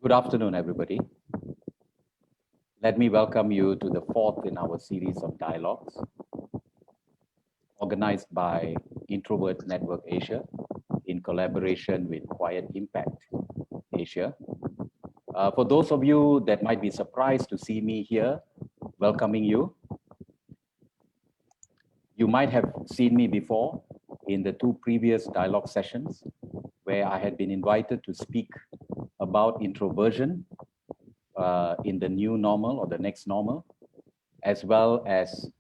Good afternoon, everybody. Let me welcome you to the fourth in our series of dialogues organized by Introvert Network Asia in collaboration with Quiet Impact Asia. For those of you that might be surprised to see me here, welcoming you. You might have seen me before in the two previous dialogue sessions where I had been invited to speak about introversion in the new normal or the next normal, as well as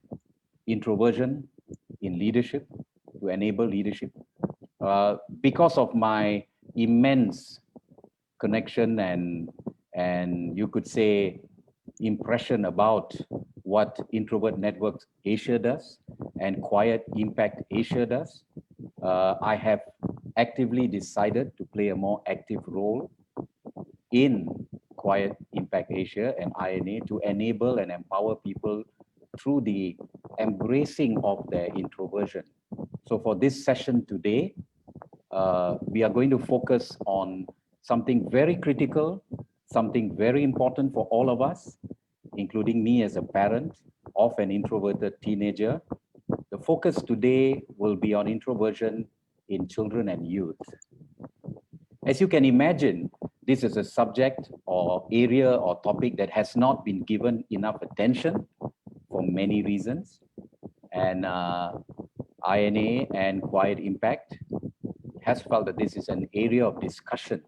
introversion in leadership to enable leadership. Because of my immense connection and you could say impression about what Introvert Network Asia does and Quiet Impact Asia does, I have actively decided to play a more active role in Quiet Impact Asia and INA to enable and empower people through the embracing of their introversion. So for this session today, we are going to focus on something very critical, something very important for all of us, including me as a parent of an introverted teenager. The focus today will be on introversion in children and youth. As you can imagine, this is a subject or area or topic that has not been given enough attention for many reasons. And INA and Quiet Impact has felt that this is an area of discussion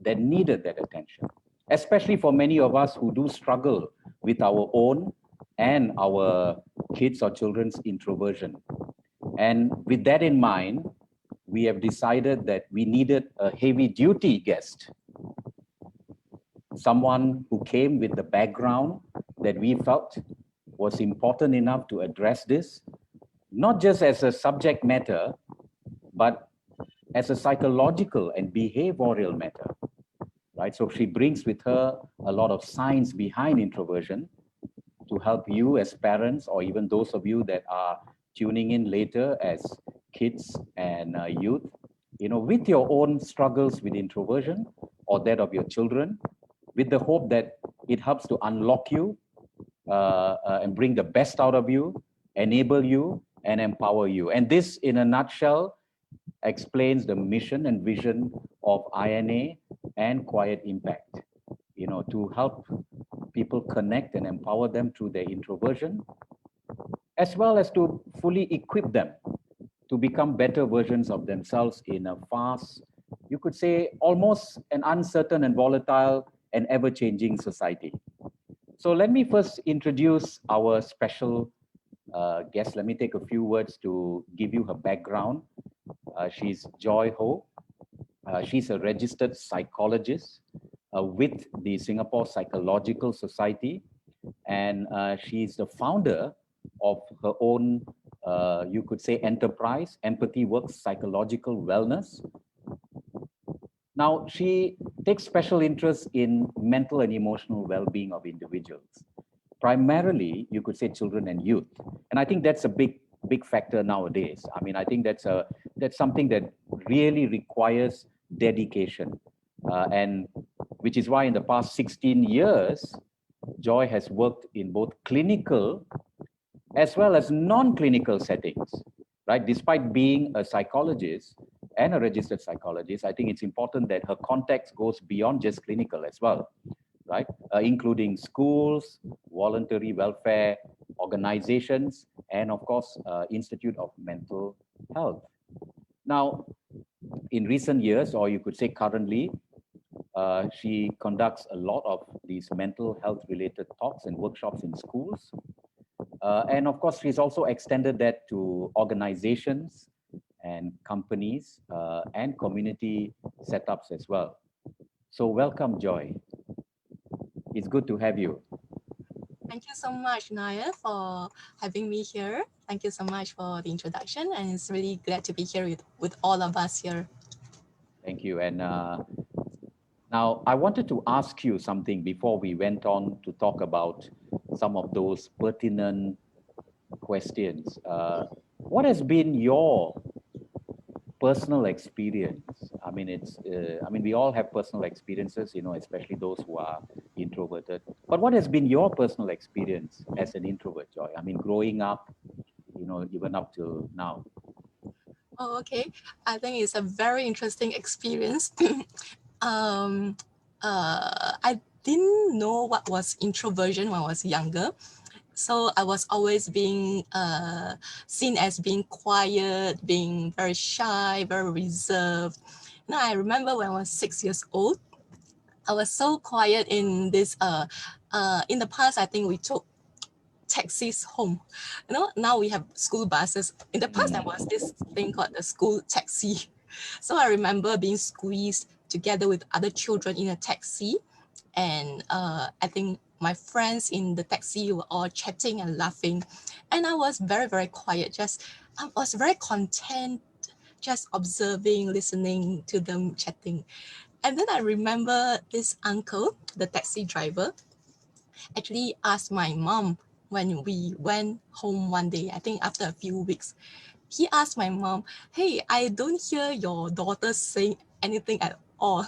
that needed that attention, especially for many of us who do struggle with our own and our kids or children's introversion. And with that in mind, we have decided that we needed a heavy duty guest, someone who came with the background that we felt was important enough to address this, not just as a subject matter, but as a psychological and behavioral matter, right? So she brings with her a lot of science behind introversion to help you as parents, or even those of you that are tuning in later as kids and youth, with your own struggles with introversion or that of your children, with the hope that it helps to unlock you and bring the best out of you, enable you, and empower you. And this, in a nutshell, explains the mission and vision of INA and Quiet Impact, to help people connect and empower them through their introversion, as well as to fully equip them to become better versions of themselves in a fast, you could say almost an uncertain and volatile and ever-changing society. So let me first introduce our special guest. Let me take a few words to give you her background. She's Joy Ho. She's a registered psychologist with the Singapore Psychological Society, and she's the founder of her own, you could say, enterprise, Empathy Works Psychological Wellness. Now, she takes special interest in mental and emotional well-being of individuals, primarily, you could say, children and youth. And I think that's a big factor nowadays. I mean, I think that's something that really requires dedication, and which is why in the past 16 years, Joy has worked in both clinical as well as non-clinical settings, right? Despite being a psychologist and a registered psychologist, I think it's important that her context goes beyond just clinical as well, right? Including schools, voluntary welfare organizations, and of course, Institute of Mental Health. Now, in recent years, or you could say currently, she conducts a lot of these mental health related talks and workshops in schools. And of course, she's also extended that to organizations and companies and community setups as well. So welcome, Joy. It's good to have you. Thank you so much, Nair, for having me here. Thank you so much for the introduction, and it's really glad to be here with all of us here. Thank you. And now I wanted to ask you something before we went on to talk about some of those pertinent questions. What has been your personal experience? I I mean, we all have personal experiences, especially those who are introverted. But what has been your personal experience as an introvert, Joy? I mean, growing up, even up till now. Oh, okay. I think it's a very interesting experience. um, I didn't know what was introversion when I was younger. So I was always being seen as being quiet, being very shy, very reserved. I remember when I was 6 years old, I was so quiet in this. In the past, I think we took taxis home. Now we have school buses. In the past, there was this thing called the school taxi. So I remember being squeezed together with other children in a taxi. And I think my friends in the taxi were all chatting and laughing. And I was very, very quiet. I was very content, just observing, listening to them chatting. And then I remember this uncle, the taxi driver, actually asked my mom when we went home one day, I think after a few weeks, he asked my mom, "Hey, I don't hear your daughter saying anything at all.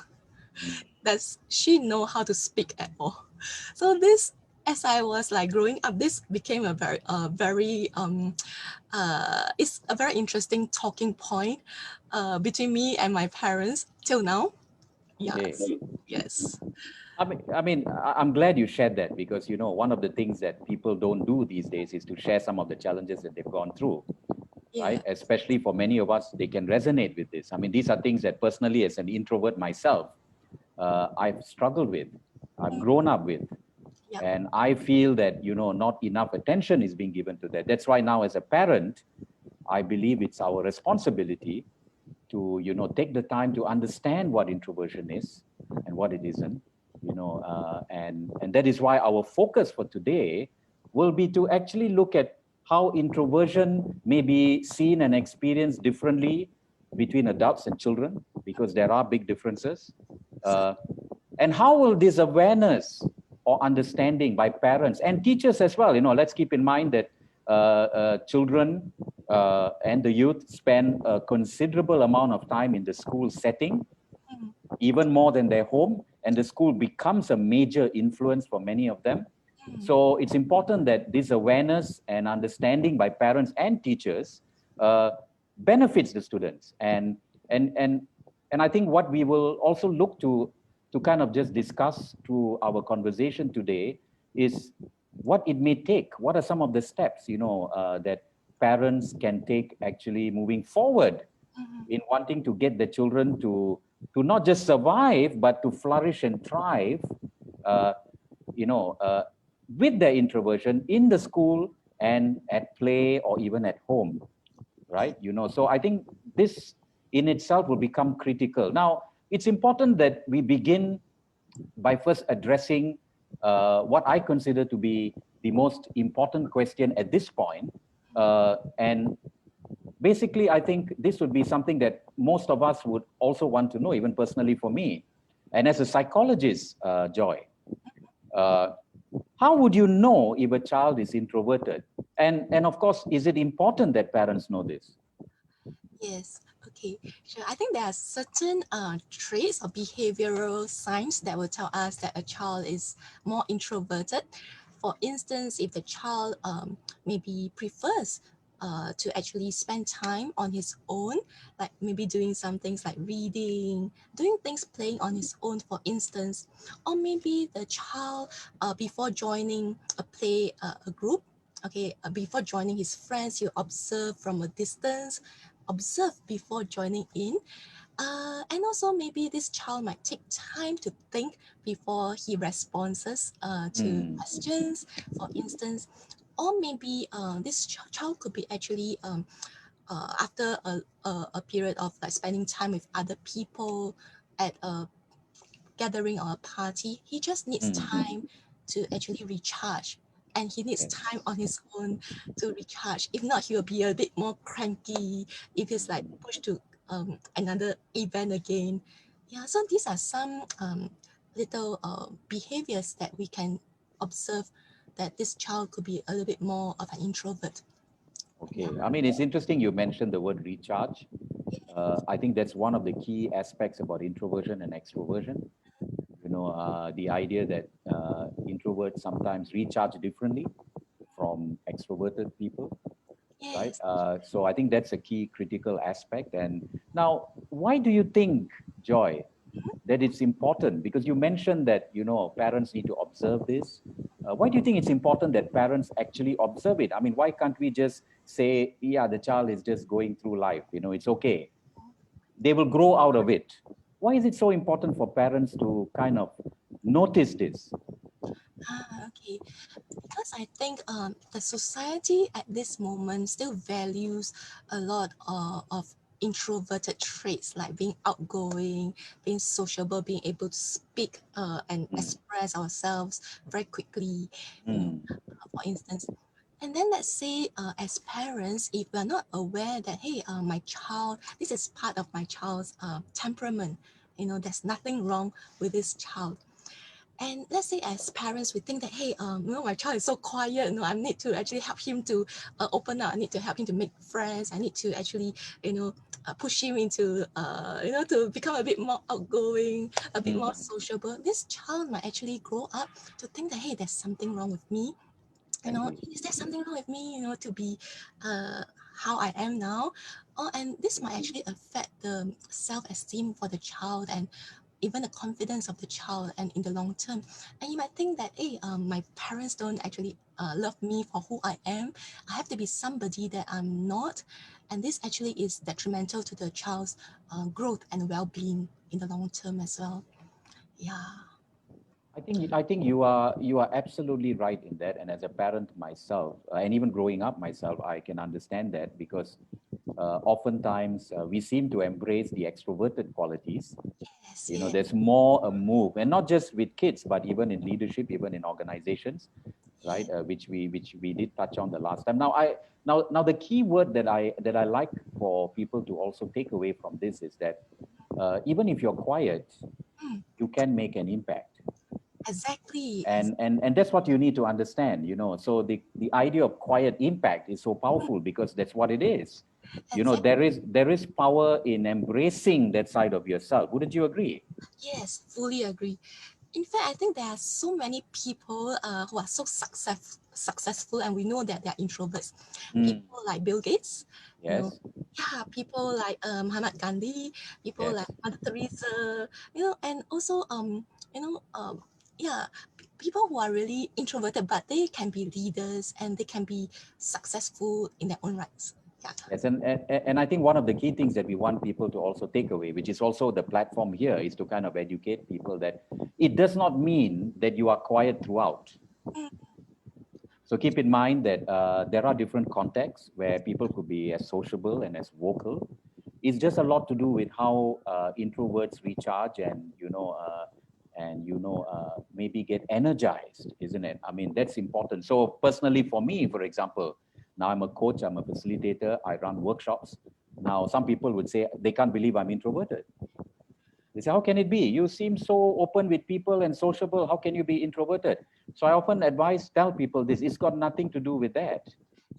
Does she know how to speak at all?" So this, as I was like growing up, this became a it's a very interesting talking point between me and my parents till now. Okay. Yes, yes. I'm glad you shared that because, one of the things that people don't do these days is to share some of the challenges that they've gone through, Yeah. right? Especially for many of us, they can resonate with this. I mean, these are things that personally, as an introvert myself, I've struggled with, I've grown up with. Yeah. And I feel that, not enough attention is being given to that. That's why now as a parent, I believe it's our responsibility to, take the time to understand what introversion is and what it isn't, and that is why our focus for today will be to actually look at how introversion may be seen and experienced differently between adults and children, because there are big differences. And how will this awareness or understanding by parents and teachers as well, let's keep in mind that children and the youth spend a considerable amount of time in the school setting, even more than their home, and the school becomes a major influence for many of them. So it's important that this awareness and understanding by parents and teachers benefits the students. And I think what we will also look to kind of just discuss through our conversation today is what it may take. What are some of the steps, that parents can take actually moving forward in wanting to get the children to not just survive, but to flourish and thrive, uh, you know, uh, with their introversion in the school and at play or even at home, right? So I think this in itself will become critical. Now, it's important that we begin by first addressing what I consider to be the most important question at this point. And basically, I think this would be something that most of us would also want to know, even personally for me. And as a psychologist, Joy, uh, how would you know if a child is introverted? And of course, is it important that parents know this? Yes. Okay. Sure. I think there are certain traits or behavioral signs that will tell us that a child is more introverted. For instance, if the child maybe prefers to actually spend time on his own, like maybe doing some things like reading, doing things playing on his own, for instance, or maybe the child before joining a group, okay, before joining his friends, you observe from a distance, observe before joining in. And also maybe this child might take time to think before he responses to questions, for instance. Or maybe this child could be actually after a period of like spending time with other people at a gathering or a party, he just needs time to actually recharge, and he needs time on his own to recharge. If not, he will be a bit more cranky if he's like pushed to another event again. Yeah, so these are some little behaviors that we can observe that this child could be a little bit more of an introvert. Okay. I mean, it's interesting you mentioned the word recharge. I think that's one of the key aspects about introversion and extroversion. The idea that introverts sometimes recharge differently from extroverted people, right? Yes. So I think that's a key critical aspect. And now, why do you think, Joy, that it's important? Because you mentioned that parents need to observe this. Why do you think it's important that parents actually observe it? I mean, why can't we just say, yeah, the child is just going through life, it's okay, they will grow out of it? Why is it so important for parents to kind of notice this? Okay. Because I think the society at this moment still values a lot of introverted traits like being outgoing, being sociable, being able to speak and Mm, express ourselves very quickly, mm, for instance. And then let's say as parents, if we're not aware that, hey, my child, this is part of my child's temperament, there's nothing wrong with this child. And let's say as parents, we think that, hey, my child is so quiet, I need to actually help him to open up. I need to help him to make friends. I need to actually, push him into, to become a bit more outgoing, a bit more mm. sociable. This child might actually grow up to think that, hey, there's something wrong with me. Exactly. Is there something wrong with me, to be uh, how I am now? And this might actually affect the self-esteem for the child and even the confidence of the child and in the long term. And you might think that, hey, my parents don't actually love me for who I am. I have to be somebody that I'm not. And this actually is detrimental to the child's growth and well-being in the long term as well. Yeah. I think you are absolutely right in that. And as a parent myself, and even growing up myself, I can understand that because oftentimes we seem to embrace the extroverted qualities. Yes, yes, There's more a move, and not just with kids, but even in leadership, even in organizations, right? yes. Which we did touch on the last time. Now the key word that I like for people to also take away from this is that even if you're quiet, Mm, you can make an impact, exactly. and that's what you need to understand. So the idea of quiet impact is so powerful because that's what it is. Exactly. There is power in embracing that side of yourself. Wouldn't you agree? Yes, fully agree. In fact, I think there are so many people who are so successful, and we know that they are introverts. Mm, People like Bill Gates, you know, yes, yeah, people like Muhammad Gandhi, people like yes. Mother Teresa, and also yeah, people who are really introverted, but they can be leaders and they can be successful in their own rights. Yeah. Yes, and I think one of the key things that we want people to also take away, which is also the platform here, is to kind of educate people that it does not mean that you are quiet throughout. Mm, So keep in mind that there are different contexts where people could be as sociable and as vocal. It's just a lot to do with how introverts recharge and maybe get energized, isn't it? I mean, that's important. So personally, for me, for example, now I'm a coach, I'm a facilitator, I run workshops. Now, some people would say they can't believe I'm introverted. They say, how can it be? You seem so open with people and sociable. How can you be introverted? So I often tell people this. It's got nothing to do with that.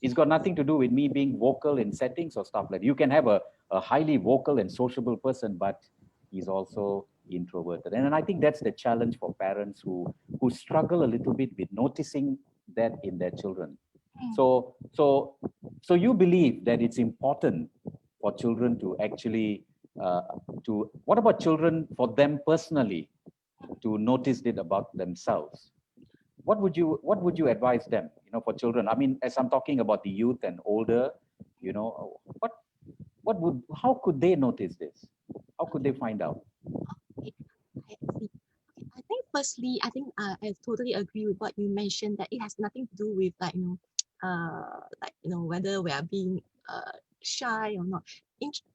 It's got nothing to do with me being vocal in settings or stuff like that. You can have a highly vocal and sociable person, but he's also introverted. And I think that's the challenge for parents who struggle a little bit with noticing that in their children. mm. So you believe that it's important for children to actually uh, to what about children for them personally to notice it about themselves? What would you advise them, for children? I mean, as I'm talking about the youth and older, how could they notice this? How could they find out? Okay, I see. Okay, I think firstly, I think I totally agree with what you mentioned that it has nothing to do with whether we are being shy or not.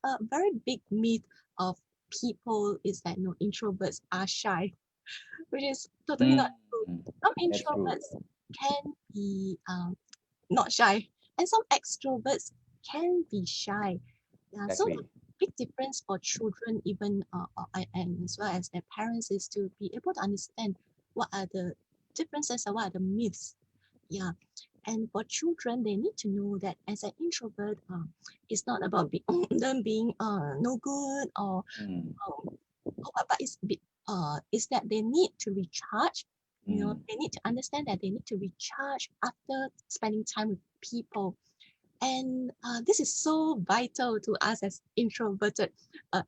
A very big myth of people is that introverts are shy, which is totally Mm, not true. Some that's true. introverts can be not shy, and some extroverts can be shy. Yeah, so Exactly. big difference for children, even and as well as their parents, is to be able to understand what are the differences and what are the myths. Yeah, And for children, they need to know that as an introvert, it's not about them being no good or but it's that they need to recharge. They need to understand that they need to recharge after spending time with people. And this is so vital to us as introverted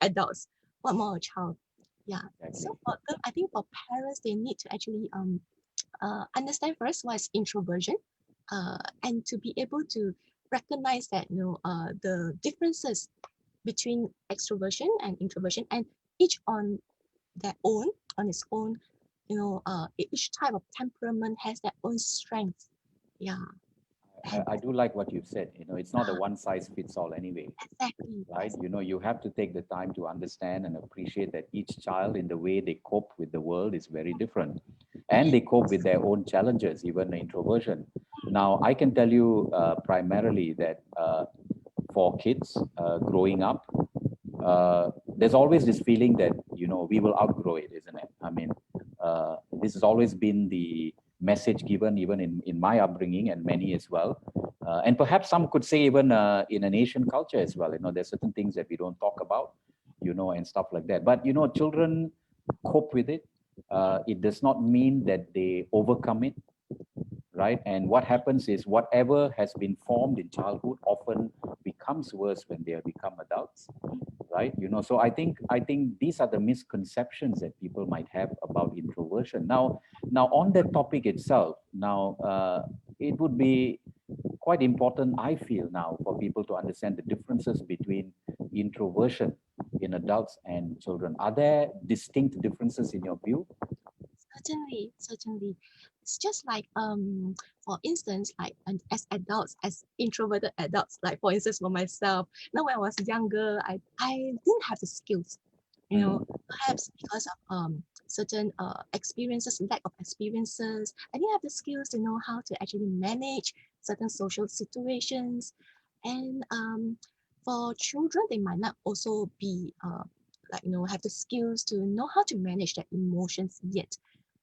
adults. What more a child? Yeah. Exactly. So for them, I think for parents, they need to actually understand first what is introversion, and to be able to recognize that the differences between extroversion and introversion, and each on its own, each type of temperament has their own strengths. Yeah. I do like what you've said. It's not a one size fits all anyway, Exactly. right? You have to take the time to understand and appreciate that each child, in the way they cope with the world, is very different, and they cope with their own challenges, even introversion. Now, I can tell you primarily that for kids growing up, there's always this feeling that we will outgrow it, isn't it? I mean, this has always been the message given, even in my upbringing and many as well, and perhaps some could say even in an Asian culture as well. There's certain things that we don't talk about, and stuff like that. But children cope with it. It does not mean that they overcome it, right? And what happens is whatever has been formed in childhood often becomes worse when they become adults, right? So I think these are the misconceptions that people might have about introversion. Now on that topic itself, now it would be quite important, I feel, now for people to understand the differences between introversion in adults and children. Are there distinct differences in your view? Certainly. It's just like for instance, like as adults, as introverted adults, like for instance for myself, now when I was younger, I didn't have the skills, perhaps because of certain experiences, lack of experiences. I didn't have the skills to know how to actually manage certain social situations. And for children, they might not also be have the skills to know how to manage their emotions yet.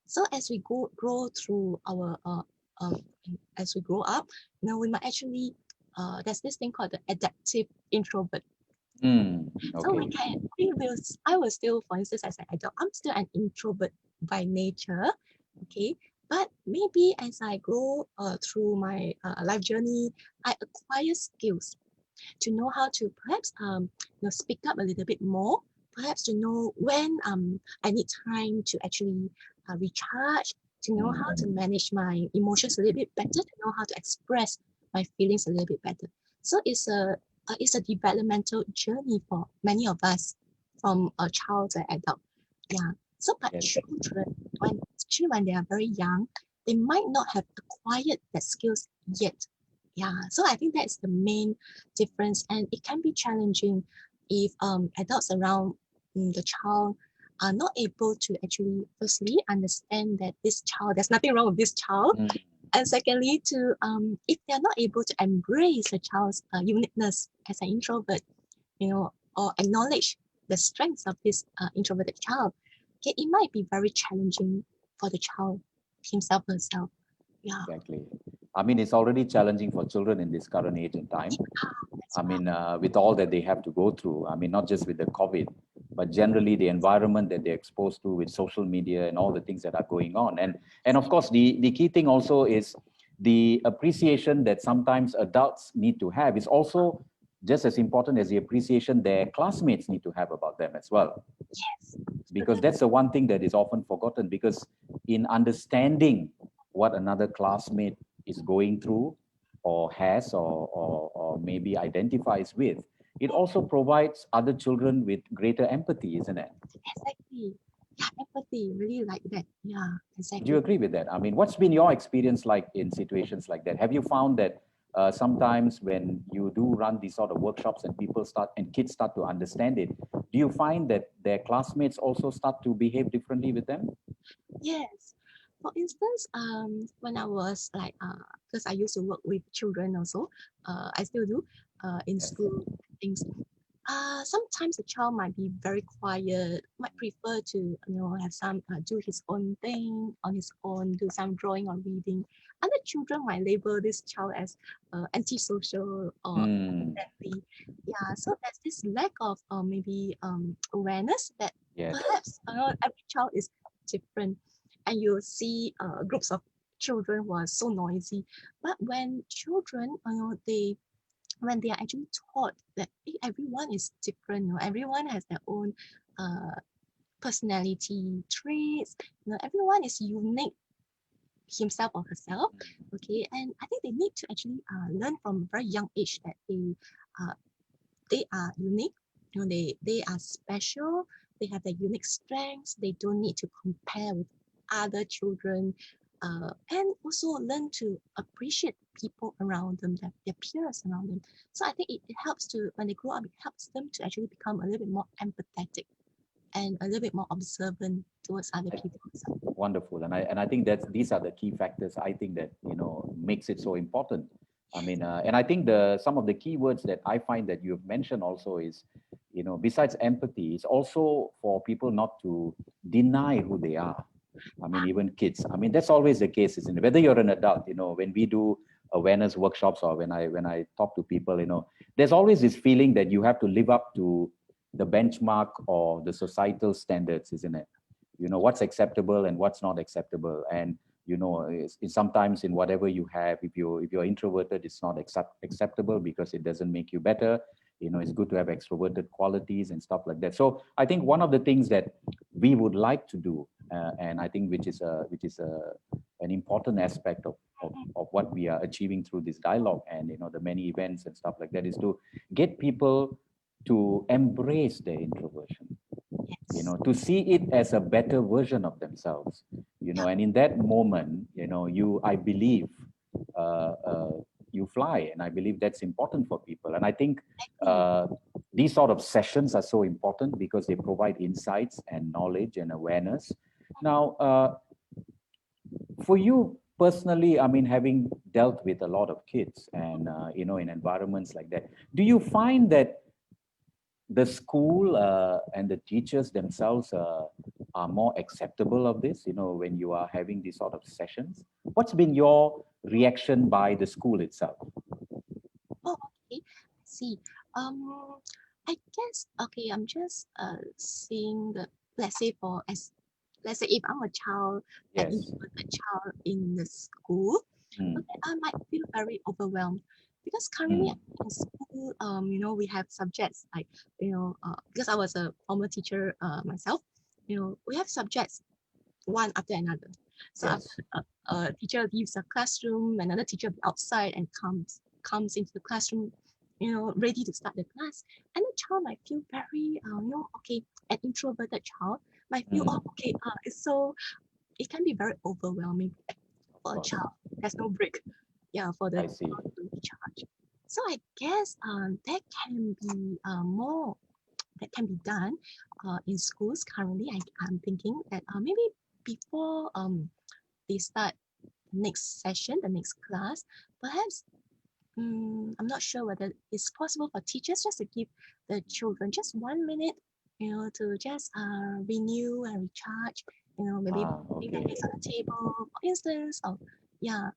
So as we grow through our um, as we grow up, we might actually there's this thing called the adaptive introvert. So Okay. I will still, for instance, as an adult, I'm still an introvert by nature. Okay, but maybe as I grow through my life journey, I acquire skills to know how to perhaps speak up a little bit more, perhaps to know when I need time to actually recharge, to know how to manage my emotions a little bit better, to know how to express my feelings a little bit better. So it's a developmental journey for many of us, from a child to adult. Yeah. So, but Yes. children, when they are very young, they might not have acquired that skills yet. Yeah. So I think that's the main difference, and it can be challenging if adults around the child are not able to actually firstly understand that this child, there's nothing wrong with this child, and secondly to if they're not able to embrace the child's uniqueness as an introvert, or acknowledge the strengths of this introverted child, okay, it might be very challenging for the child himself or herself. Yeah. Exactly. I mean, it's already challenging for children in this current age and time. That's I mean, with all that they have to go through, I mean, not just with the COVID, but generally the environment that they're exposed to with social media and all the things that are going on. And of course, the key thing also is the appreciation that sometimes adults need to have is also just as important as the appreciation their classmates need to have about them as well. yes. Because that's the one thing that is often forgotten, because in understanding what another classmate is going through or has or maybe identifies with, it also provides other children with greater empathy, isn't it? Exactly. Yeah, empathy, really like that. Yeah, Do you exactly. agree with that? I mean, what's been your experience like in situations like that? Have you found that sometimes when you do run these sort of workshops and kids start to understand it, do you find that their classmates also start to behave differently with them? Yes. For instance, when I was like, because I used to work with children also, I still do, in Yes. school things. Sometimes the child might be very quiet, might prefer to have some do his own thing on his own, do some drawing or reading. Other children might label this child as antisocial or friendly. Yeah, so there's this lack of maybe awareness that Yes. perhaps every child is different, and you'll see groups of children who are so noisy. But when children, when they are actually taught that everyone is different, everyone has their own uh, personality traits, everyone is unique himself or herself, okay, and I think they need to actually learn from a very young age that uh, they are unique, they are special, they have their unique strengths, they don't need to compare with other children, and also learn to appreciate people around them, their peers around them. So I think it helps to, when they grow up, it helps them to actually become a little bit more empathetic and a little bit more observant towards other people. Wonderful, and I think these are the key factors. I think that makes it so important. I mean, and I think some of the key words that I find that you've mentioned also is, besides empathy, it's also for people not to deny who they are. I mean, even kids. I mean, that's always the case, isn't it? Whether you're an adult, when we do awareness workshops or when I talk to people, there's always this feeling that you have to live up to the benchmark or the societal standards, isn't it? What's acceptable and what's not acceptable, and it's sometimes in whatever you have, if you're introverted, it's not acceptable because it doesn't make you better. It's good to have extroverted qualities and stuff like that. So I think one of the things that we would like to do, and I think an important aspect of what we are achieving through this dialogue and the many events and stuff like that, is to get people to embrace their introversion, to see it as a better version of themselves, and in that moment, I believe, you fly, and I believe that's important for people. And I think these sort of sessions are so important because they provide insights and knowledge and awareness. Now, for you personally, I mean, having dealt with a lot of kids and, in environments like that, do you find that the school and the teachers themselves are more acceptable of this, when you are having these sort of sessions? What's been your reaction by the school itself? Oh, okay. I see. I guess, okay, I'm just seeing the, let's say let's say if I'm a child, an Yes. introverted child in the school, okay, I might feel very overwhelmed because currently in school, we have subjects like, because I was a former teacher myself, we have subjects one after another. So Yes. a teacher leaves the classroom, another teacher outside and comes into the classroom, ready to start the class. And the child might feel very, okay, an introverted child might feel, oh, okay, it can be very overwhelming for a child. There's no break, yeah, for the I see. child to recharge. So I guess there can be more that can be done in schools currently. I'm thinking that maybe before they start next session, the next class, perhaps I'm not sure whether it's possible for teachers just to give the children just 1 minute, to just renew and recharge, maybe putting their Okay. legs on the table, for instance, or yeah.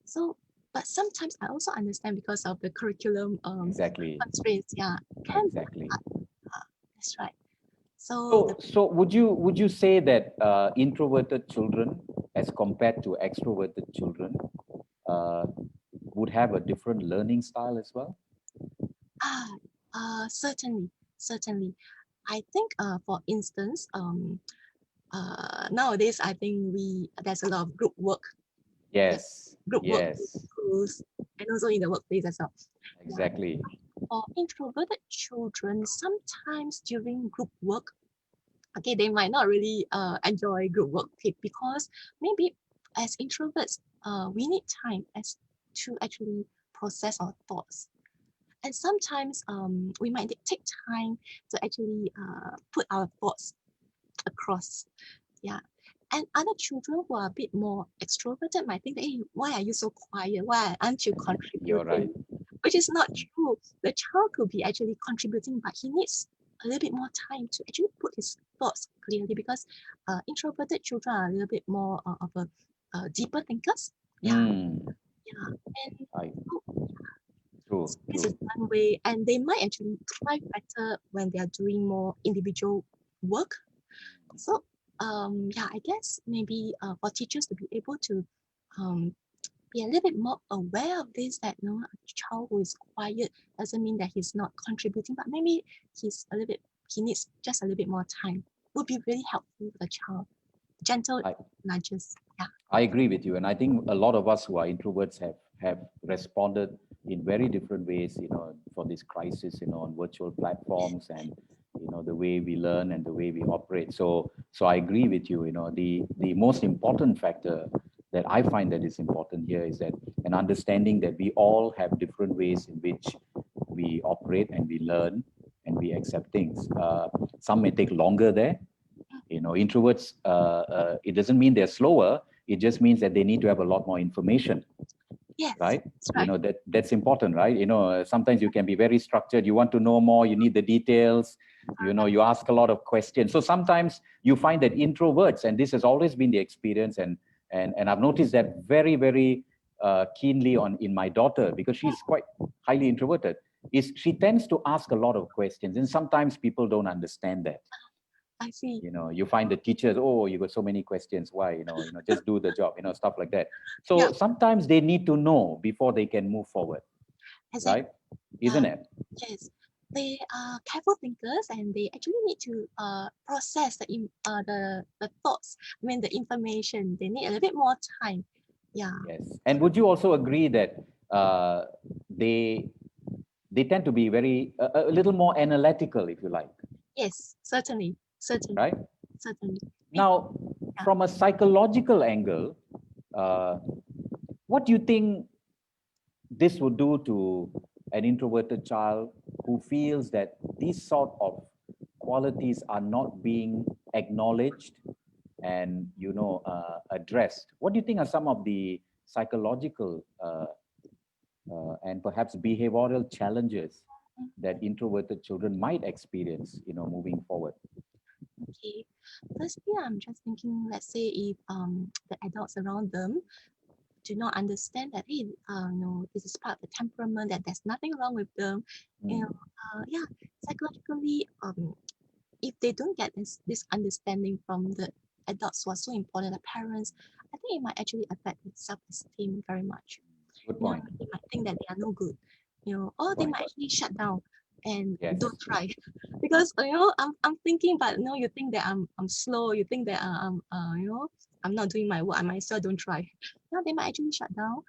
So, but sometimes I also understand because of the curriculum Exactly. constraints, yeah, can be Exactly. hard. That's right. So the So would you say that introverted children, as compared to extroverted children, uh, would have a different learning style as well? certainly, certainly. I think for instance, nowadays I think there's a lot of group work, yeah, Yes. group work in Yes. schools and also in the workplace as well. Yeah. Exactly. For introverted children, sometimes during group work, okay, they might not really enjoy group work, okay, because maybe as introverts, we need time as to actually process our thoughts. And sometimes we might take time to actually put our thoughts across. Yeah. And other children who are a bit more extroverted might think, hey, why are you so quiet? Why aren't you You're right. contributing? which is not true. The child could be actually contributing, but he needs a little bit more time to actually put his thoughts clearly, because introverted children are a little bit more of a deeper thinkers. Yeah, yeah. And I, so true, this true. is one way, and they might actually thrive better when they are doing more individual work. So yeah, I guess maybe for teachers to be able to be a little bit more aware of this, that a child who is quiet doesn't mean that he's not contributing, but maybe he needs just a little bit more time, would be really helpful for the child. Gentle nudges. Yeah. I agree with you, and I think a lot of us who are introverts have responded in very different ways, for this crisis, on virtual platforms, and the way we learn and the way we operate. So I agree with you. The most important factor that I find that is important here is that an understanding that we all have different ways in which we operate and we learn and we accept things. Some may take longer there. Introverts, it doesn't mean they're slower. It just means that they need to have a lot more information. Yes, right? that's right. That's important, right? Sometimes you can be very structured. You want to know more. You need the details. You ask a lot of questions. So sometimes you find that introverts, and this has always been the experience, and I've noticed that very, very keenly in my daughter, because she's quite highly introverted, is she tends to ask a lot of questions, and sometimes people don't understand that. I see. You find the teachers, oh, you got so many questions. Why? Just do the job, stuff like that. So sometimes they need to know before they can move forward, right? Isn't it? Yes. They are careful thinkers, and they actually need to process the thoughts. I mean, the information. They need a little bit more time. Yeah. Yes. And would you also agree that they tend to be very a little more analytical, if you like? Yes, certainly. Right? Certainly. Now, from a psychological angle, what do you think this would do to an introverted child who feels that these sort of qualities are not being acknowledged and addressed? What do you think are some of the psychological and perhaps behavioral challenges that introverted children might experience, moving forward? Okay. Firstly, I'm just thinking, let's say if the adults around them do not understand that, hey, no, this is part of the temperament, that there's nothing wrong with them. Yeah, psychologically, if they don't get this understanding from the adults who are so important, the parents, I think it might actually affect their self-esteem very much. Good point. They might think that they are no good, or they might actually shut down and don't try. Because I'm thinking, but no, you think that I'm slow, you think that I'm not doing my work, I might as well don't try. Now they might actually shut down,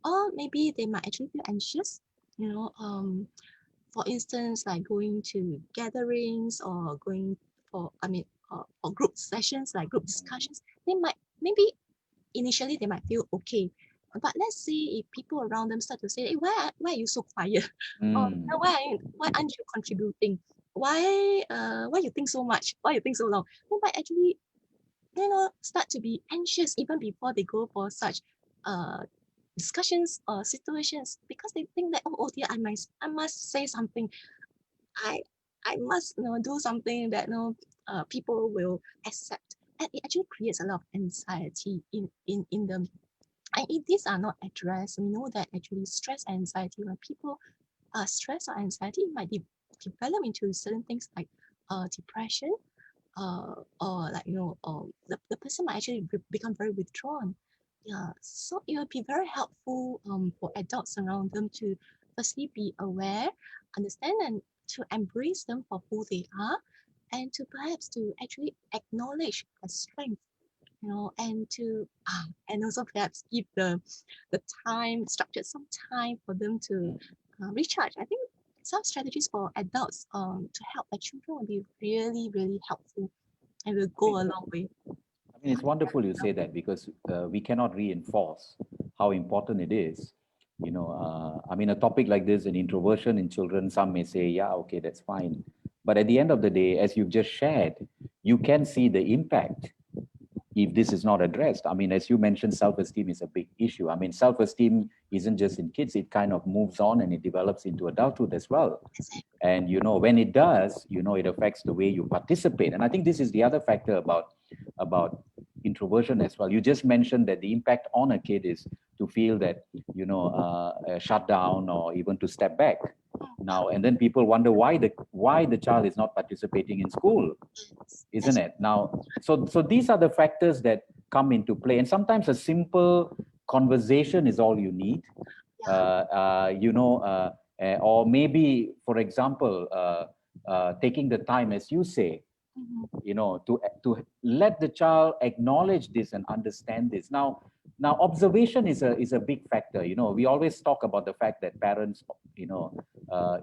or maybe they might actually feel anxious. For instance, like going to gatherings or going for for group sessions, like group discussions. They might maybe initially they might feel okay, but let's say if people around them start to say, hey, why are you so quiet? Or why aren't you contributing? Why you think so much? Why you think so long? They might actually start to be anxious even before they go for such discussions or situations, because they think that, oh dear, I must say something. I must do something that people will accept, and it actually creates a lot of anxiety in them. And if these are not addressed, we know that actually stress and anxiety, when people are stressed or anxiety, it might develop into certain things like depression, or like the person might actually become very withdrawn. Yeah, so it would be very helpful for adults around them to firstly be aware, understand, and to embrace them for who they are, and to perhaps to actually acknowledge their strength, and to and also perhaps give the time, structured some time for them to recharge. I think some strategies for adults to help their children will be really, really helpful, and will go a long way. I mean, it's wonderful you say that, because we cannot reinforce how important it is. I mean, a topic like this, an introversion in children, some may say, yeah, okay, that's fine. But at the end of the day, as you've just shared, you can see the impact if this is not addressed. I mean, as you mentioned, self-esteem is a big issue. I mean, self-esteem isn't just in kids, it kind of moves on and it develops into adulthood as well. And, you know, when it does, you know, it affects the way you participate. And I think this is the other factor about introversion as well. You just mentioned that the impact on a kid is to feel that, you know, shut down or even to step back. Now, and then people wonder why the child is not participating in school, isn't it? Now, so these are the factors that come into play. And sometimes a simple conversation is all you need. You know, or maybe, for example, taking the time, as you say, you know, to let the child acknowledge this and understand this. Now, observation is a big factor. You know, we always talk about the fact that parents, you know,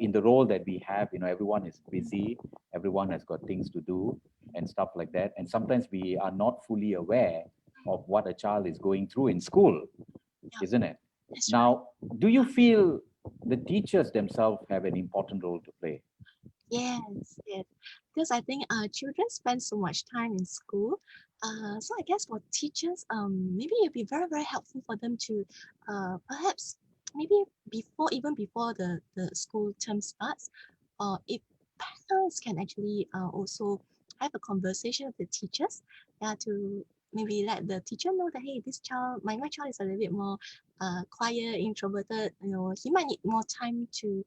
in the role that we have, you know, everyone is busy, everyone has got things to do and stuff like that. And sometimes we are not fully aware of what a child is going through in school, isn't it? Now, do you feel the teachers themselves have an important role to play? Yes, yes. Because I think children spend so much time in school. So I guess for teachers, maybe it'd be very, very helpful for them to perhaps maybe even before the school term starts, or if parents can actually also have a conversation with the teachers, yeah, to maybe let the teacher know that hey, this child, my child is a little bit more quiet, introverted. You know, he might need more time to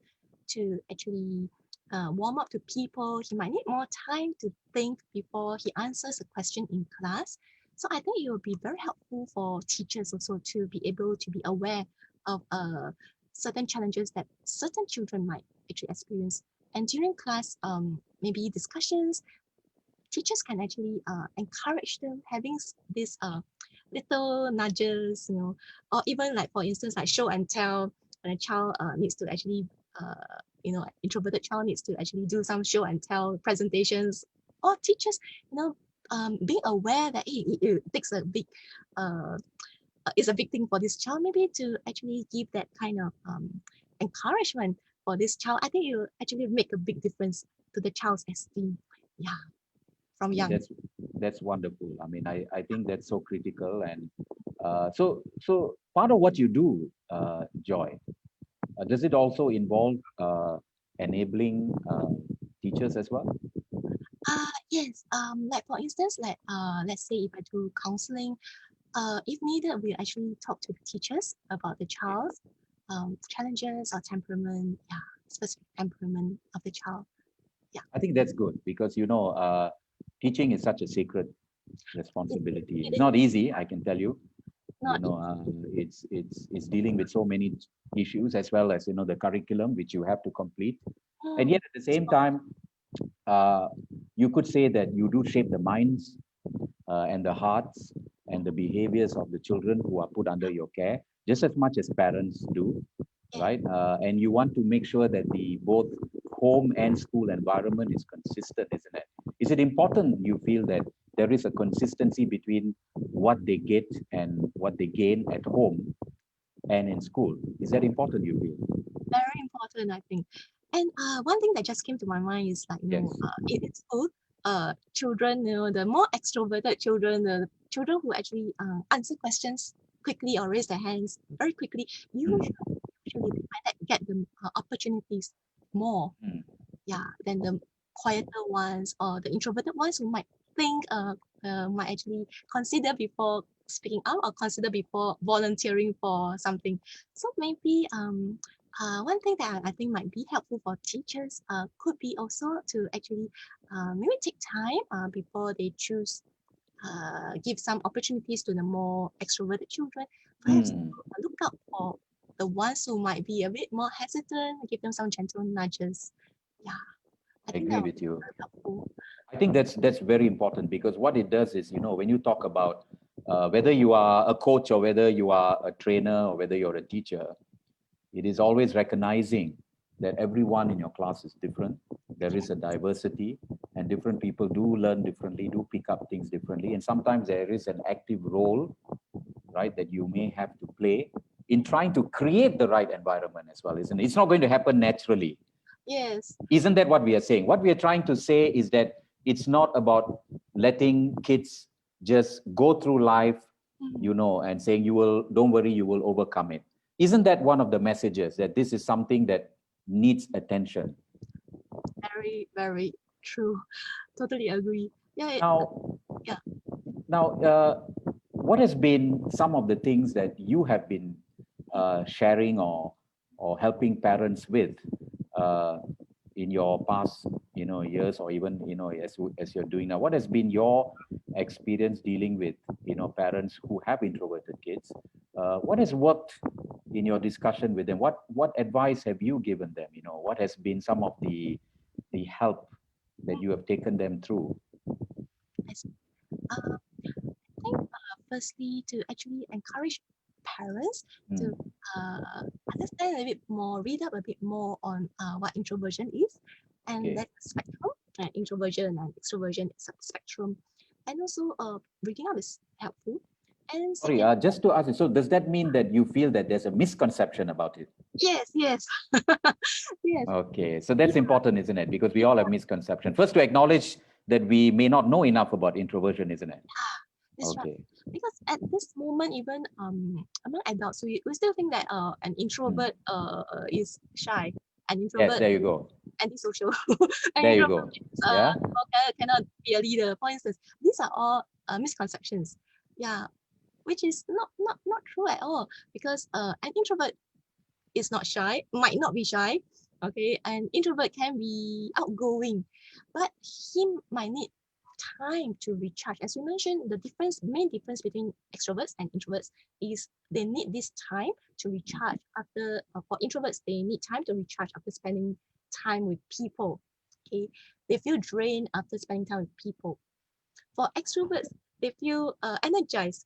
actually warm up to people. He might need more time to think before he answers a question in class. So I think it will be very helpful for teachers also to be able to be aware of certain challenges that certain children might actually experience. And during class, maybe discussions, teachers can actually encourage them having this little nudges, you know, or even like for instance, like show and tell when a child needs to actually you know, introverted child needs to actually do some show and tell presentations, or teachers, you know, being aware that hey, it takes a big is a big thing for this child, maybe to actually give that kind of encouragement for this child. I think it will actually make a big difference to the child's esteem. Yeah, from young. That's wonderful. I mean, I think that's so critical. And so part of what you do, Joy, does it also involve enabling teachers as well? Yes. Like for instance, like let's say if I do counseling, if needed, we actually talk to the teachers about the child's challenges or temperament, yeah, specific temperament of the child. Yeah. I think that's good because, you know, teaching is such a sacred responsibility. It's not easy, I can tell you. You know, it's dealing with so many issues, as well as, you know, the curriculum which you have to complete. And yet at the same time, you could say that you do shape the minds and the hearts and the behaviors of the children who are put under your care, just as much as parents do, right? And you want to make sure that the both home and school environment is consistent, isn't it? Is it important, you feel, that there is a consistency between what they get and what they gain at home and in school? Is that important, you feel? Very important, I think. And one thing that just came to my mind is like, you know, in school, children, you know, the more extroverted children, the children who actually answer questions quickly or raise their hands very quickly, usually get the opportunities more, yeah, than the quieter ones or the introverted ones who might think, might actually consider before speaking out or consider before volunteering for something. So maybe one thing that I think might be helpful for teachers could be also to actually maybe take time before they choose, give some opportunities to the more extroverted children. Perhaps look out for the ones who might be a bit more hesitant, give them some gentle nudges. Yeah, I think agree that would with be you. very helpful. I think that's very important because what it does is, you know, when you talk about whether you are a coach or whether you are a trainer or whether you're a teacher, it is always recognizing that everyone in your class is different. There is a diversity, and different people do learn differently, do pick up things differently. And sometimes there is an active role, right, that you may have to play in trying to create the right environment as well, isn't it? It's not going to happen naturally. Yes. Isn't that what we are saying? What we are trying to say is that it's not about letting kids just go through life, you know, and saying don't worry, you will overcome it. Isn't that one of the messages, that this is something that needs attention? Very, very true. Totally agree. Yeah. Now, what has been some of the things that you have been sharing or helping parents with in your past, years, or even, as you're doing now? What has been your experience dealing with, parents who have introverted kids? What has worked in your discussion with them? What advice have you given them? What has been some of the help that you have taken them through? I think firstly, to actually encourage parents to understand a bit more, read up a bit more on what introversion is, and that spectrum, introversion and extroversion is a spectrum, and also reading up is helpful. And sorry, just to ask you, so does that mean that you feel that there's a misconception about it? Yes. Yes. Okay, so that's important, isn't it? Because we all have misconception. First, to acknowledge that we may not know enough about introversion, isn't it? That's right. Because at this moment, even among adults, we still think that an introvert is shy, an introvert. Yes, there you go. Antisocial. There you go. Cannot be a leader. For instance, these are all misconceptions. Yeah, which is not true at all, because an introvert is not shy, might not be shy. Okay, an introvert can be outgoing, but he might need time to recharge. As you mentioned, the main difference between extroverts and introverts is they need this time to recharge after. For introverts, they need time to recharge after spending time with people. Okay, they feel drained after spending time with people. For extroverts, they feel energized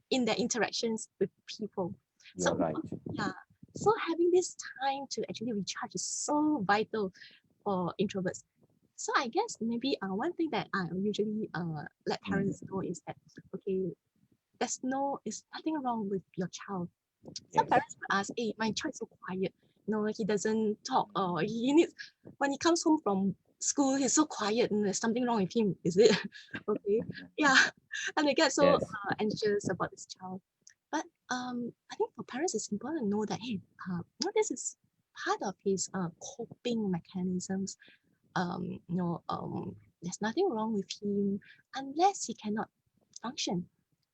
in their interactions with people. You're right. Yeah. So having this time to actually recharge is so vital for introverts. So I guess maybe one thing that I usually let parents know is that, okay, there's nothing wrong with your child. Some parents will ask, hey, my child is so quiet. No, he doesn't talk, or when he comes home from school, he's so quiet and there's something wrong with him, is it? Okay. Yeah. And they get so anxious about this child. But I think for parents, it's important to know that, hey, this is part of his coping mechanisms. There's nothing wrong with him unless he cannot function.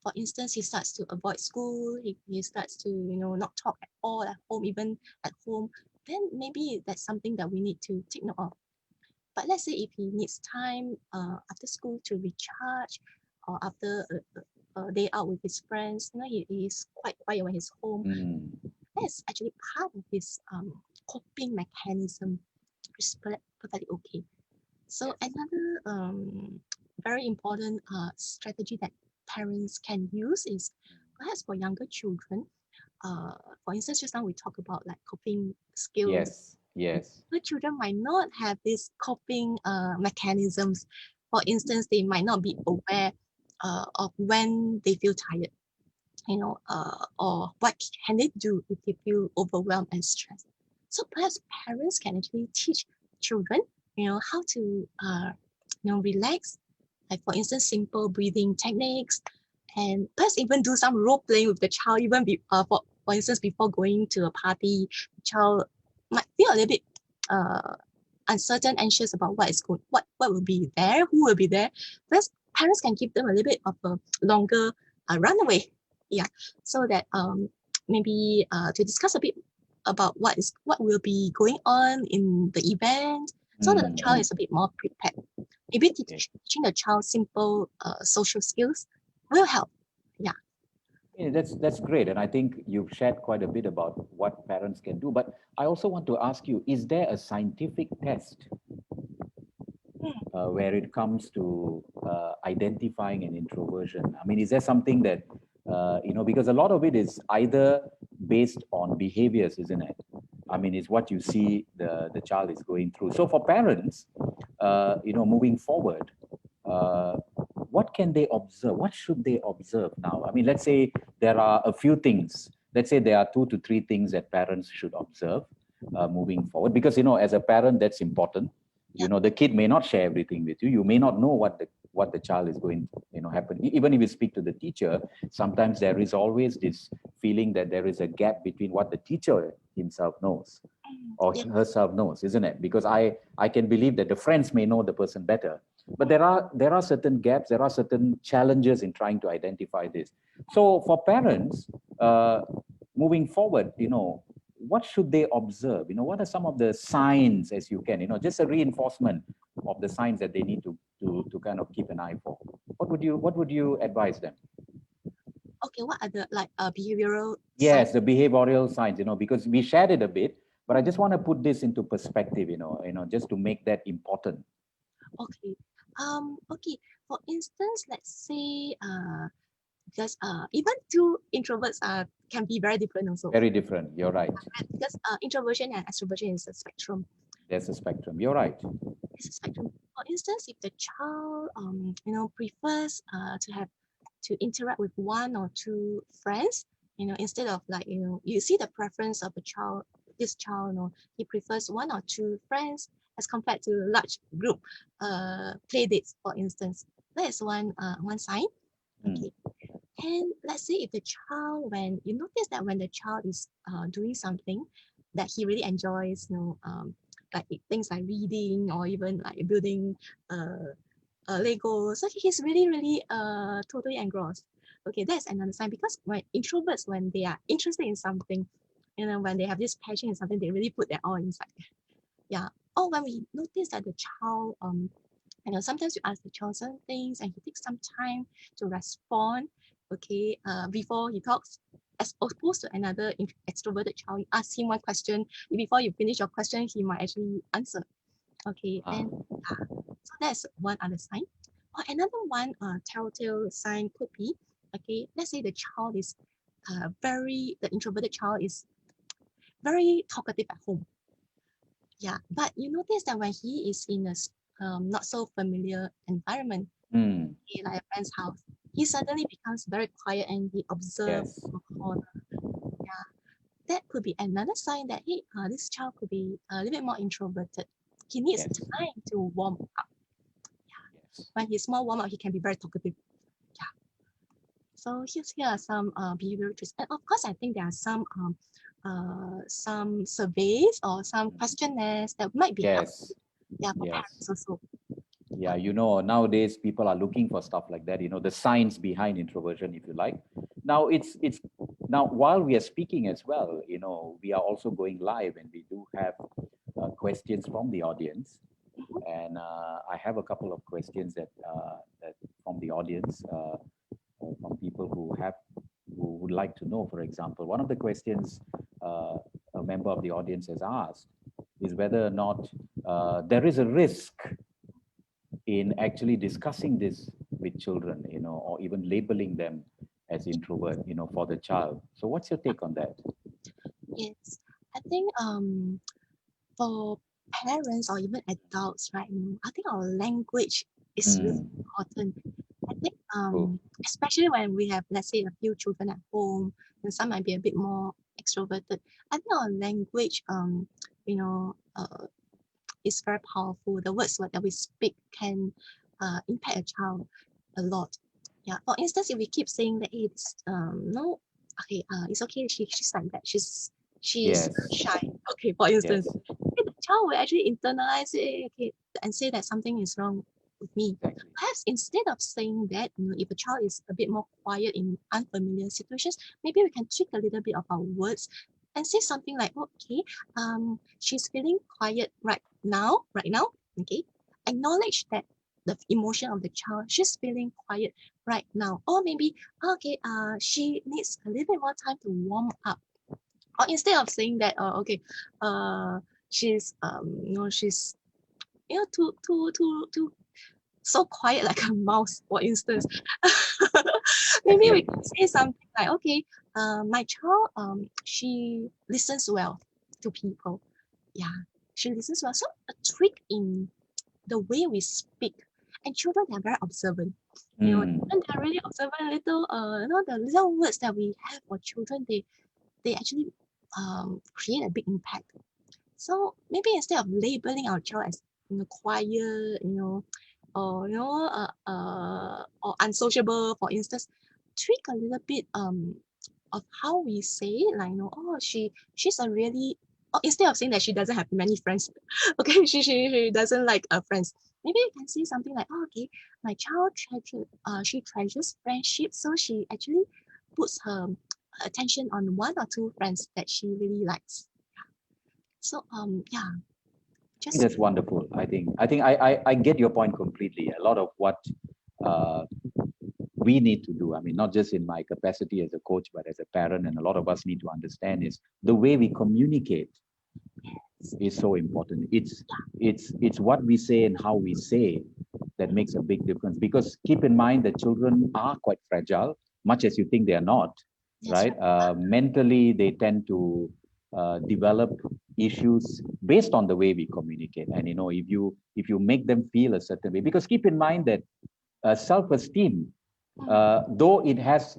For instance, he starts to avoid school, he starts to, not talk at all at home, even at home, then maybe that's something that we need to take note of. But let's say if he needs time after school to recharge, or after a day out with his friends, he is quite quiet when he's home. That's actually part of his coping mechanism, which is perfectly okay. So another very important strategy that parents can use is perhaps for younger children. For instance, just now we talk about like coping skills. Yes. The children might not have these coping mechanisms. For instance, they might not be aware of when they feel tired, or what can they do if they feel overwhelmed and stressed. So perhaps parents can actually teach children, how to, relax. Like for instance, simple breathing techniques, and perhaps even do some role playing with the child. Even for instance, before going to a party, the child might feel a little bit uncertain, anxious about what will be there, who will be there. Perhaps parents can give them a little bit of a longer runaway, so that maybe to discuss a bit about what will be going on in the event, so that the child is a bit more prepared. Maybe teaching the child simple social skills will help. Yeah, that's great. And I think you've shared quite a bit about what parents can do. But I also want to ask you, is there a scientific test where it comes to identifying an introversion? I mean, is there something that, because a lot of it is either based on behaviors, isn't it? I mean, it's what you see the child is going through. So for parents, moving forward, what can they observe? What should they observe now? I mean, let's say there are a few things. Let's say there are 2 to 3 things that parents should observe moving forward. Because, as a parent, that's important. You know, the kid may not share everything with you. You may not know what the child is going to, happen. Even if you speak to the teacher, sometimes there is always this feeling that there is a gap between what the teacher himself knows or Yes. herself knows, isn't it? Because I can believe that the friends may know the person better, but there are certain gaps, there are certain challenges in trying to identify this. So for parents, moving forward, what should they observe? What are some of the signs, as you can, just a reinforcement of the signs that they need to kind of keep an eye for? What would you advise them? Okay, what are the behavioral Yes, signs? the behavioral signs, because we shared it a bit, but I just want to put this into perspective, just to make that important. Okay. Okay. For instance, let's say because even two introverts can be very different also. Very different. You're right. Because introversion and extroversion is a spectrum. There's a spectrum. You're right. It's a spectrum. For instance, if the child prefers to interact with one or two friends, instead of you see the preference of the child, this child, he prefers one or two friends as compared to large group play dates, for instance. That is one sign. Okay. And let's say if the child, when you notice that when the child is doing something that he really enjoys, like things like reading or even like building Lego. So he's really, really totally engrossed. Okay, that's another sign because when introverts, when they are interested in something, when they have this passion in something, they really put their all inside. Yeah. Or when we notice that the child, sometimes you ask the child certain things and he takes some time to respond, okay, before he talks, as opposed to another extroverted child, you ask him one question, before you finish your question, he might actually answer. Okay, then so that's one other sign. Or another one telltale sign could be, okay, let's say the child is the introverted child is very talkative at home. Yeah, but you notice that when he is in a not so familiar environment, okay, like a friend's house, he suddenly becomes very quiet and he observes Yes. the corner. Yeah, that could be another sign that hey, this child could be a little bit more introverted. He needs Yes. time to warm up. Yes. When he's more warm up, he can be very talkative. Yeah. So here are some behavioral traits, and of course, I think there are some surveys or some questionnaires that might be helpful. Yes. Yeah, for Yes. parents also. Yeah, nowadays people are looking for stuff like that, the science behind introversion, if you like. Now it's now while we are speaking as well, we are also going live and we do have questions from the audience. And I have a couple of questions that from the audience, from people who would like to know. For example, one of the questions a member of the audience has asked is whether or not there is a risk in actually discussing this with children, or even labeling them as introvert, for the child. So what's your take on that? Yes, I think for parents or even adults, right? I think our language is really important. I think especially when we have, let's say, a few children at home, and some might be a bit more extroverted. I think our language you know is very powerful. The words that we speak can impact a child a lot. Yeah. For instance, if we keep saying that hey, it's no, okay, it's okay. She's like that. She's Yes. shy. Okay. For instance, Yes. the child will actually internalize it. Okay, and say that something is wrong with me. Exactly. Perhaps instead of saying that, if a child is a bit more quiet in unfamiliar situations, maybe we can tweak a little bit of our words and say something like, okay, she's feeling quiet right now, okay, acknowledge that the emotion of the child, she's feeling quiet right now, or maybe okay, she needs a little bit more time to warm up, or instead of saying that, okay, she's she's too so quiet like a mouse, for instance. Maybe we can say something like, okay, my child, she listens well to people. Yeah, she listens well. So a trick in the way we speak. And children are very observant. Children are really observant. Little, the little words that we have for children, they actually create a big impact. So maybe instead of labeling our child as quiet, or or unsociable, for instance, tweak a little bit of how we say it, like oh, she's a really, oh, instead of saying that she doesn't have many friends, okay, she doesn't like friends. Maybe you can say something like, oh, okay, my child she treasures friendship, so she actually puts her attention on one or two friends that she really likes. So yeah, I think just that's wonderful. I get your point completely. A lot of what uh, we need to do, I mean, not just in my capacity as a coach, but as a parent, and a lot of us need to understand is the way we communicate is so important. It's what we say and how we say that makes a big difference. Because keep in mind that children are quite fragile, much as you think they are not, right? Mentally, they tend to develop issues based on the way we communicate. And if you make them feel a certain way, because keep in mind that self-esteem, though it has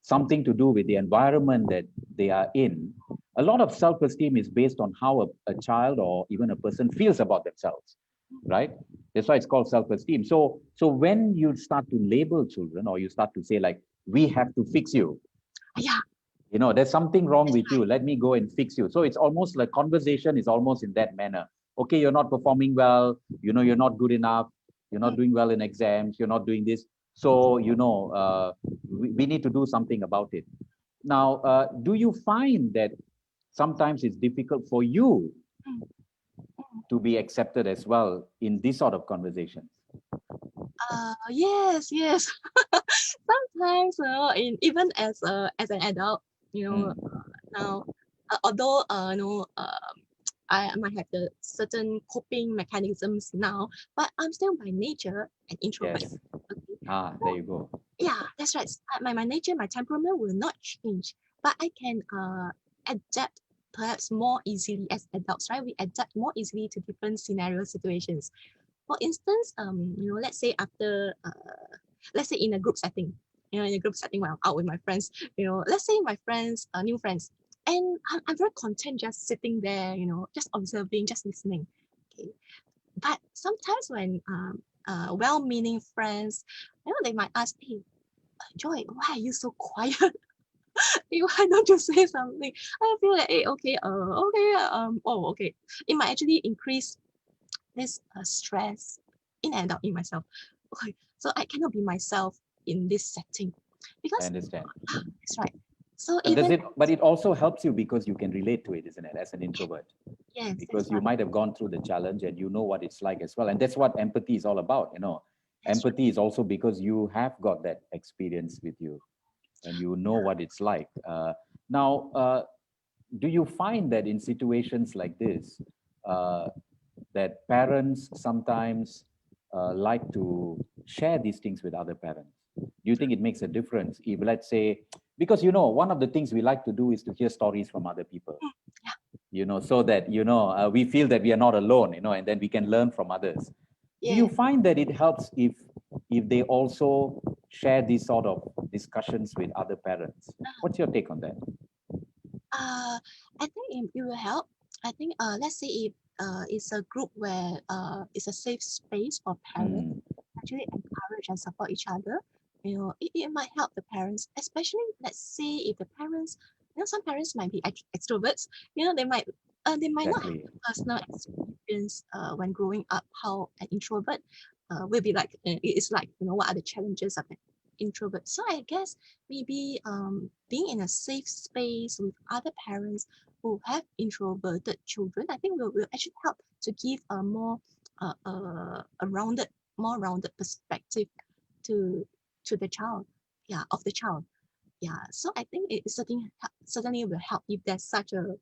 something to do with the environment that they are in, a lot of self-esteem is based on how a child or even a person feels about themselves, right? That's why it's called self-esteem. So when you start to label children, or you start to say like, we have to fix you, yeah, there's something wrong with you, let me go and fix you. So it's almost like conversation is almost in that manner. Okay, you're not performing well, you're not good enough, you're not doing well in exams, you're not doing this. So we need to do something about it. Now, do you find that sometimes it's difficult for you to be accepted as well in this sort of conversations? yes. Sometimes, even as an adult, now, although I might have the certain coping mechanisms now, but I'm still by nature an introvert. Yes. Okay. There you go. Yeah, that's right. My nature, my temperament will not change, but I can adapt perhaps more easily as adults, right? We adapt more easily to different scenario situations. For instance, let's say let's say in a group setting, in a group setting when I'm out with my friends, let's say my friends, new friends, and I'm very content just sitting there, just observing, just listening. Okay, but sometimes when well-meaning friends, they might ask, hey, Joy, why are you so quiet? Why don't you say something? I feel like, hey, okay, okay. It might actually increase this stress in and out in myself. Okay, so I cannot be myself in this setting I because understand. that's right. So But even but it also helps you because you can relate to it, isn't it, as an introvert? yes, that's Because you right. might have gone through the challenge and you know what it's like as well. And that's what empathy is all about. That's right. Empathy is also because you have got that experience with you and you know what it's like. Now, do you find that in situations like this, uh, that parents sometimes like to share these things with other parents? Do you think it makes a difference if, let's say, because one of the things we like to do is to hear stories from other people, so that we feel that we are not alone, and then we can learn from others. Do Yeah. you find that it helps if they also share these sort of discussions with other parents? What's your take on that? I think it will help. I think let's say if it's a group where it's a safe space for parents Mm, actually encourage and support each other, it might help the parents, especially let's say if the parents, some parents might be extroverts, they might not have exactly. personal experience when growing up how an introvert will be like. It's like, what are the challenges of an introvert. So I guess maybe being in a safe space with other parents who have introverted children, I think will actually help to give a more rounded perspective to the child, of the child. Yeah, so I think it certainly will help if there's such a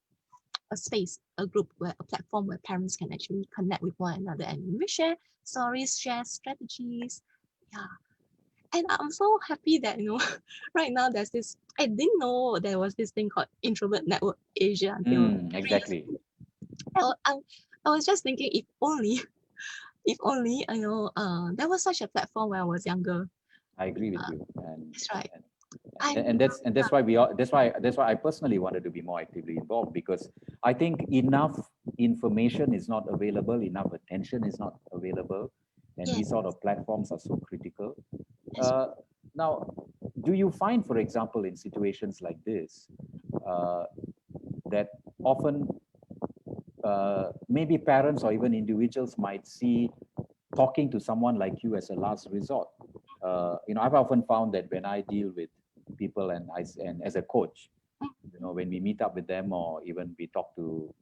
space, a group, where a platform where parents can actually connect with one another and we share stories, share strategies. Yeah, and I'm so happy that right now there's this. I didn't know there was this thing called Introvert Network Asia until 3 years Exactly. ago. I was just thinking, if only there was such a platform when I was younger. I agree with you. And, That's right. That's why we are that's why I personally wanted to be more actively involved, because I think enough information is not available, enough attention is not available, and these sort of platforms are so critical. Now, do you find, for example, in situations like this, that often maybe parents or even individuals might see talking to someone like you as a last resort? I've often found that when I deal with people and as a coach, when we meet up with them, or even we talk to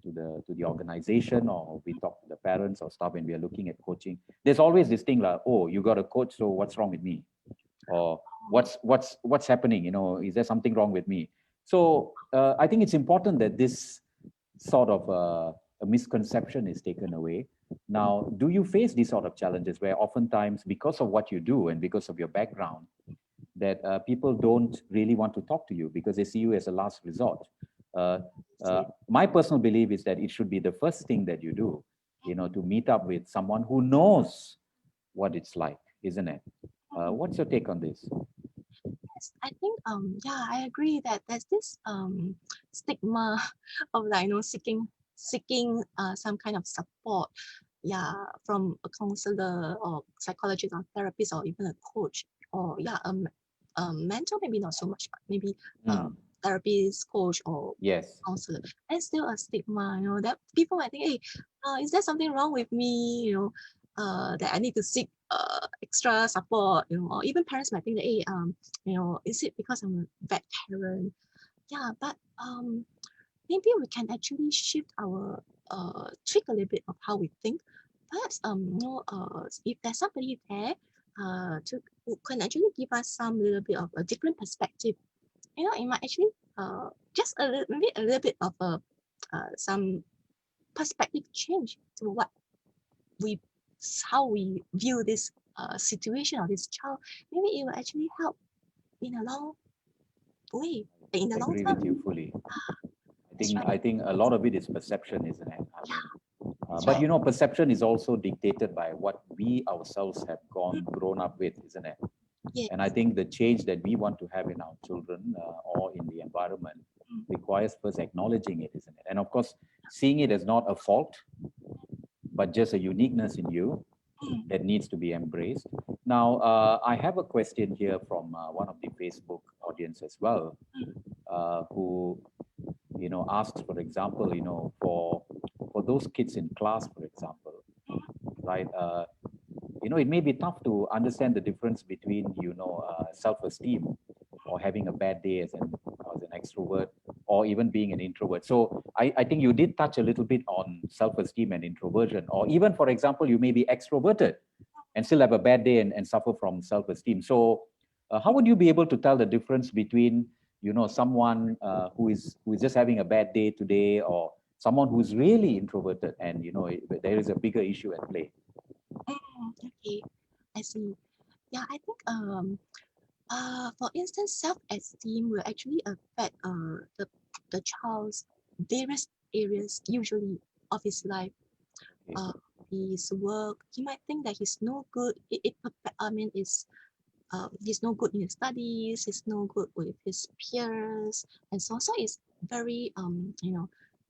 the organization, or we talk to the parents or stuff, and we are looking at coaching, there's always this thing like, oh, you got a coach, so what's wrong with me? Or what's happening? Is there something wrong with me? So I think it's important that this sort of a misconception is taken away. Now, do you face these sort of challenges where oftentimes, because of what you do and because of your background, that people don't really want to talk to you because they see you as a last resort? My personal belief is that it should be the first thing that you do, to meet up with someone who knows what it's like, isn't it? What's your take on this? Yes, I think I agree that there's this stigma of seeking some kind of support, from a counselor or psychologist or therapist or even a coach, or a mentor, maybe not so much, but maybe therapist, coach, or Yes. counselor. There's still a stigma, that people might think, hey, is there something wrong with me, that I need to seek extra support, or even parents might think that, hey, is it because I'm a bad parent? Yeah, but maybe we can actually shift our tweak a little bit of how we think. Perhaps if there's somebody there who can actually give us some little bit of a different perspective, it might actually just maybe a little bit of some perspective change to how we view this situation or this child. Maybe it will actually help in a long way, in the long term. I agree with you fully. I think a lot of it is perception, isn't it? But perception is also dictated by what we ourselves have grown up with, isn't it? Yes. And I think the change that we want to have in our children or in the environment requires first acknowledging it, isn't it? And of course, seeing it as not a fault, but just a uniqueness in you that needs to be embraced. Now, I have a question here from one of the Facebook audience as well, who asks, for example, for those kids in class, for example, right? It may be tough to understand the difference between self-esteem or having a bad day as an extrovert, or even being an introvert. So I think you did touch a little bit on self-esteem and introversion, or even, for example, you may be extroverted and still have a bad day and suffer from self-esteem. So how would you be able to tell the difference between someone who is just having a bad day today, or someone who's really introverted and there is a bigger issue at play? Okay, I see. Yeah, I think for instance, self-esteem will actually affect the child's various areas, usually of his life. His work, he might think that he's no good. He's no good in his studies. He's no good with his peers, and so it's very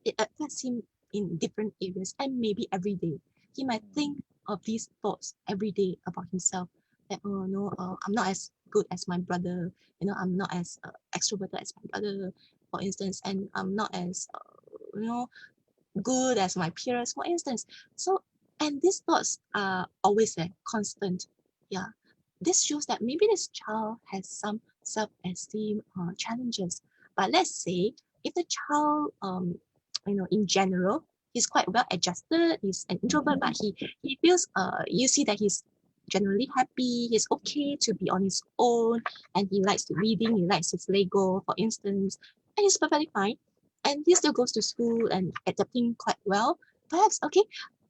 it affects him in different areas, and maybe every day he might think of these thoughts every day about himself. That I'm not as good as my brother. I'm not as extroverted as my brother, for instance, and I'm not as good as my peers, for instance. So, and these thoughts are always there, constant. Yeah, this shows that maybe this child has some self-esteem challenges. But let's say if the child, in general, he's quite well adjusted, he's an introvert, but he feels, you see that he's generally happy, he's okay to be on his own, and he likes reading, he likes his Lego, for instance, and he's perfectly fine. And he still goes to school and adapting quite well. Perhaps, okay,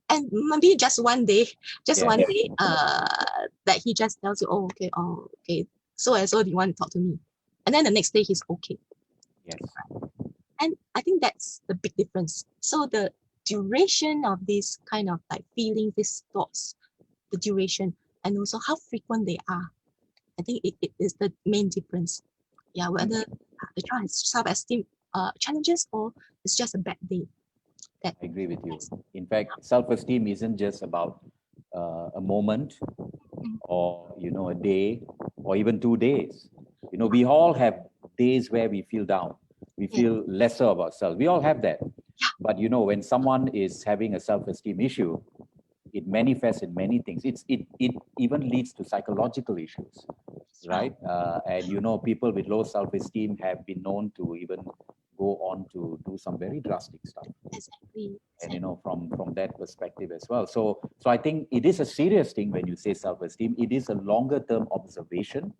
and maybe just one day, that he just tells you, oh, okay, so and so, do you want to talk to me? And then the next day he's okay. Yes. And I think that's the big difference. So the duration of this kind of like feeling, these thoughts, the duration, and also how frequent they are, I think it is the main difference. Yeah, whether the child has self-esteem challenges or it's just a bad day. That I agree with you. In fact, self-esteem isn't just about a moment or, you know, a day or even 2 days. You know, we all have days where we feel down. We feel lesser of ourselves. We all have that. But, you know, when someone is having a self-esteem issue, it manifests in many things. It even leads to psychological issues, right? And, you know, people with low self-esteem have been known to even go on to do some very drastic stuff. exactly. And, you know, from that perspective as well. So I think it is a serious thing when you say self-esteem. It is a longer term observation,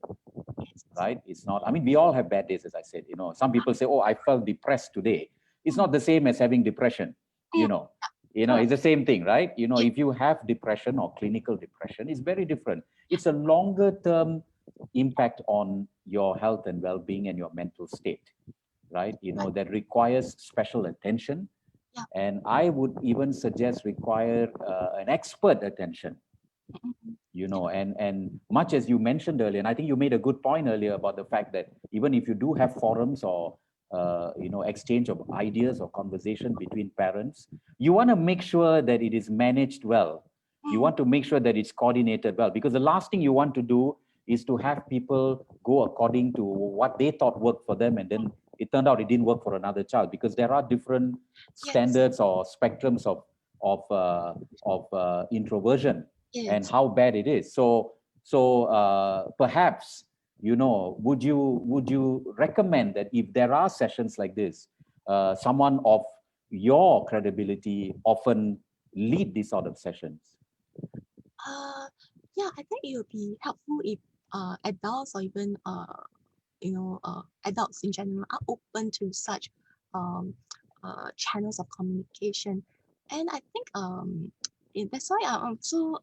right? It's not, I mean, we all have bad days, as I said. You know, some people say, oh, I felt depressed today. It's not the same as having depression. You know, it's the same thing, right? You know, if you have depression or clinical depression, it's very different. It's a longer term impact on your health and well-being and your mental state, right? You know, that requires special attention. And I would even suggest require an expert attention, you know, and much as you mentioned earlier, and I think you made a good point earlier about the fact that even if you do have forums or you know, exchange of ideas or conversation between parents, you want to make sure that it is managed well. You want to make sure that it's coordinated well, because the last thing you want to do is to have people go according to what they thought worked for them, and then it turned out it didn't work for another child, because there are different standards or spectrums of introversion and how bad it is. So perhaps, you know, would you recommend that if there are sessions like this, someone of your credibility often lead these sort of sessions? Yeah, I think it would be helpful if adults or even adults in general are open to such channels of communication. And I think that's why I'm so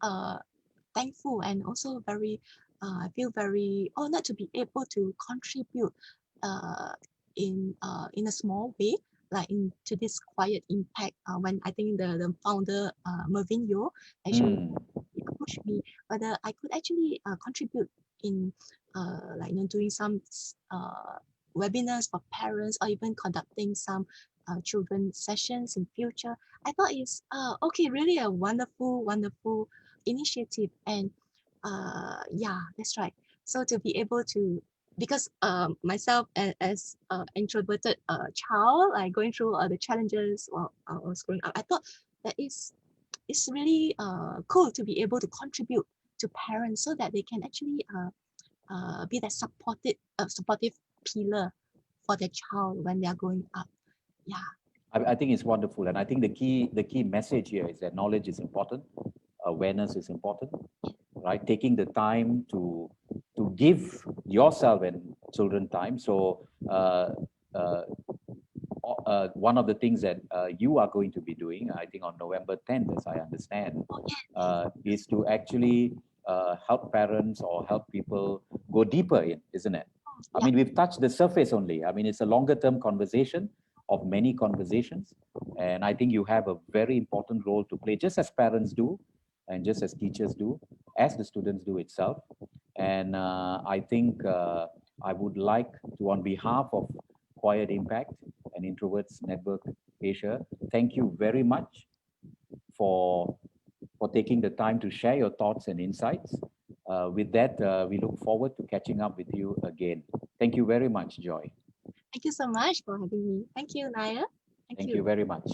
thankful and also very I feel very honored to be able to contribute uh, in a small way, like into this quiet impact. When I think the founder Mervyn Yo actually approached me whether I could actually contribute in like doing some webinars for parents or even conducting some children sessions in future. I thought it's okay, really a wonderful initiative. And yeah, that's right. So to be able to, because myself as an introverted child, like going through the challenges while I was growing up, I thought that it's really cool to be able to contribute to parents so that they can actually be that supportive pillar for their child when they are growing up. Yeah. I think it's wonderful, and I think the key message here is that knowledge is important, awareness is important, right? Taking the time to give yourself and children time. So one of the things that you are going to be doing, I think on November 10th, as I understand, is to actually help parents or help people go deeper in, isn't it? I mean, we've touched the surface only. I mean, it's a longer term conversation of many conversations. And I think you have a very important role to play, just as parents do, and just as teachers do, as the students do itself. And I think I would like to, on behalf of Quiet Impact and Introverts Network Asia, thank you very much for taking the time to share your thoughts and insights. With that, we look forward to catching up with you again. Thank you very much, Joy. Thank you so much for having me. Thank you, Nair. Thank you very much.